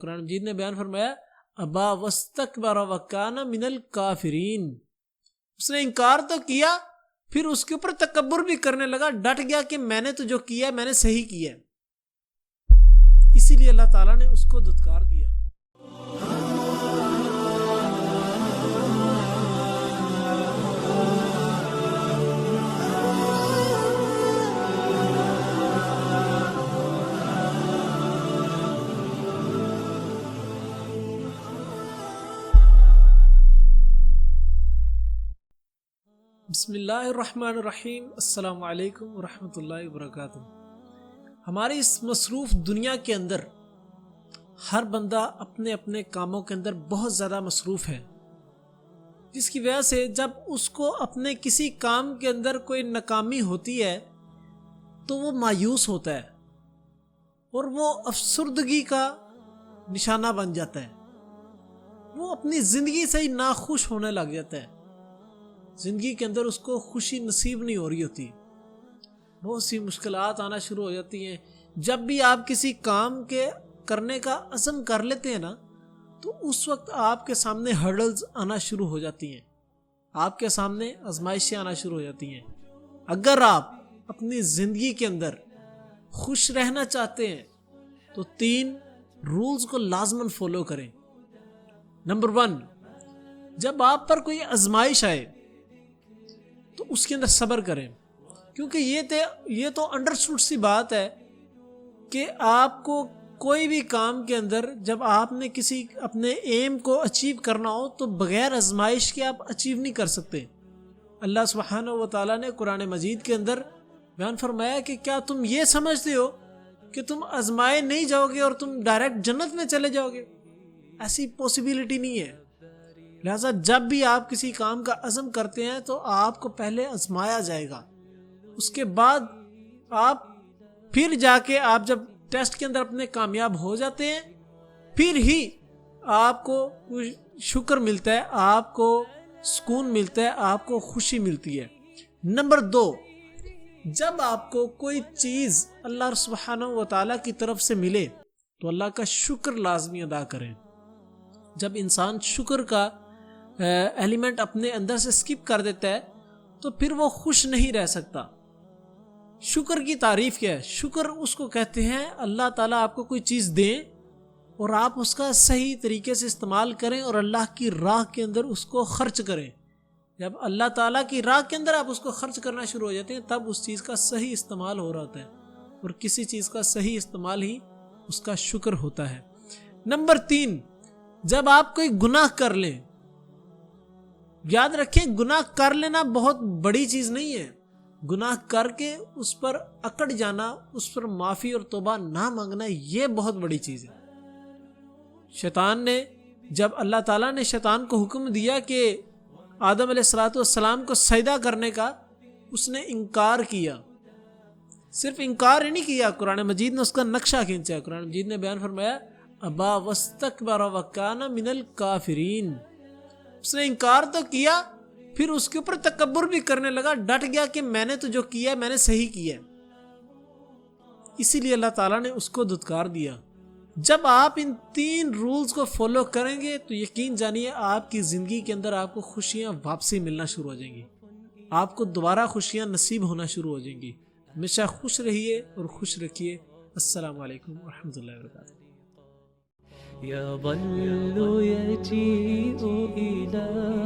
قرآن مجید نے بیان فرمایا ابا واستکبر وکان من الکافرین، اس نے انکار تو کیا پھر اس کے اوپر تکبر بھی کرنے لگا، ڈٹ گیا کہ میں نے تو جو کیا میں نے صحیح کیا، اسی لیے اللہ تعالیٰ نے اس کو دھتکار دیا۔ بسم اللہ الرحمن الرحیم، السلام علیکم ورحمۃ اللہ وبرکاتہ۔ ہماری اس مصروف دنیا کے اندر ہر بندہ اپنے اپنے کاموں کے اندر بہت زیادہ مصروف ہے، جس کی وجہ سے جب اس کو اپنے کسی کام کے اندر کوئی ناکامی ہوتی ہے تو وہ مایوس ہوتا ہے اور وہ افسردگی کا نشانہ بن جاتا ہے، وہ اپنی زندگی سے ہی ناخوش ہونے لگ جاتا ہے، زندگی کے اندر اس کو خوشی نصیب نہیں ہو رہی ہوتی، بہت سی مشکلات آنا شروع ہو جاتی ہیں۔ جب بھی آپ کسی کام کے کرنے کا عزم کر لیتے ہیں نا تو اس وقت آپ کے سامنے ہرڈلز آنا شروع ہو جاتی ہیں، آپ کے سامنے آزمائشیں آنا شروع ہو جاتی ہیں۔ اگر آپ اپنی زندگی کے اندر خوش رہنا چاہتے ہیں تو 3 رولز کو لازماً فالو کریں۔ نمبر 1، جب آپ پر کوئی آزمائش آئے تو اس کے اندر صبر کریں، کیونکہ یہ تو انڈرسٹوڈ سی بات ہے کہ آپ کو کوئی بھی کام کے اندر جب آپ نے کسی اپنے ایم کو اچیو کرنا ہو تو بغیر آزمائش کے آپ اچیو نہیں کر سکتے۔ اللہ سبحانہ و تعالیٰ نے قرآن مجید کے اندر بیان فرمایا کہ کیا تم یہ سمجھتے ہو کہ تم آزمائے نہیں جاؤ گے اور تم ڈائریکٹ جنت میں چلے جاؤ گے؟ ایسی پاسبلٹی نہیں ہے۔ لہٰذا جب بھی آپ کسی کام کا عزم کرتے ہیں تو آپ کو پہلے آزمایا جائے گا، اس کے بعد آپ پھر جا کے آپ جب ٹیسٹ کے اندر اپنے کامیاب ہو جاتے ہیں پھر ہی آپ کو شکر ملتا ہے، آپ کو سکون ملتا ہے، آپ کو خوشی ملتی ہے۔ نمبر 2، جب آپ کو کوئی چیز اللہ سبحانہ و تعالیٰ کی طرف سے ملے تو اللہ کا شکر لازمی ادا کریں۔ جب انسان شکر کا ایلیمنٹ اپنے اندر سے سکپ کر دیتا ہے تو پھر وہ خوش نہیں رہ سکتا۔ شکر کی تعریف کیا ہے؟ شکر اس کو کہتے ہیں اللہ تعالیٰ آپ کو کوئی چیز دیں اور آپ اس کا صحیح طریقے سے استعمال کریں اور اللہ کی راہ کے اندر اس کو خرچ کریں۔ جب اللہ تعالیٰ کی راہ کے اندر آپ اس کو خرچ کرنا شروع ہو جاتے ہیں تب اس چیز کا صحیح استعمال ہو رہا ہوتا ہے، اور کسی چیز کا صحیح استعمال ہی اس کا شکر ہوتا ہے۔ نمبر 3، جب آپ کوئی گناہ کر لیں، یاد رکھیں گناہ کر لینا بہت بڑی چیز نہیں ہے، گناہ کر کے اس پر اکڑ جانا، اس پر معافی اور توبہ نہ مانگنا، یہ بہت بڑی چیز ہے۔ شیطان نے جب اللہ تعالیٰ نے شیطان کو حکم دیا کہ آدم علیہ السلام کو سجدہ کرنے کا، اس نے انکار کیا۔ صرف انکار ہی نہیں کیا، قرآن مجید نے اس کا نقشہ کھینچا ہے۔ قرآن مجید نے بیان فرمایا ابا واستکبر وکان من الکافرین، اس نے انکار تو کیا پھر اس کے اوپر تکبر بھی کرنے لگا، ڈٹ گیا کہ میں نے تو جو کیا میں نے صحیح کیا، اسی لیے اللہ تعالیٰ نے اس کو دھتکار دیا۔ جب آپ ان 3 رولز کو فالو کریں گے تو یقین جانیے آپ کی زندگی کے اندر آپ کو خوشیاں واپسی ملنا شروع ہو جائیں گی، آپ کو دوبارہ خوشیاں نصیب ہونا شروع ہو جائیں گی۔ ہمیشہ خوش رہیے اور خوش رکھیے۔ السلام علیکم ورحمۃ اللہ وبرکاتہ۔ يظل يجيء إلى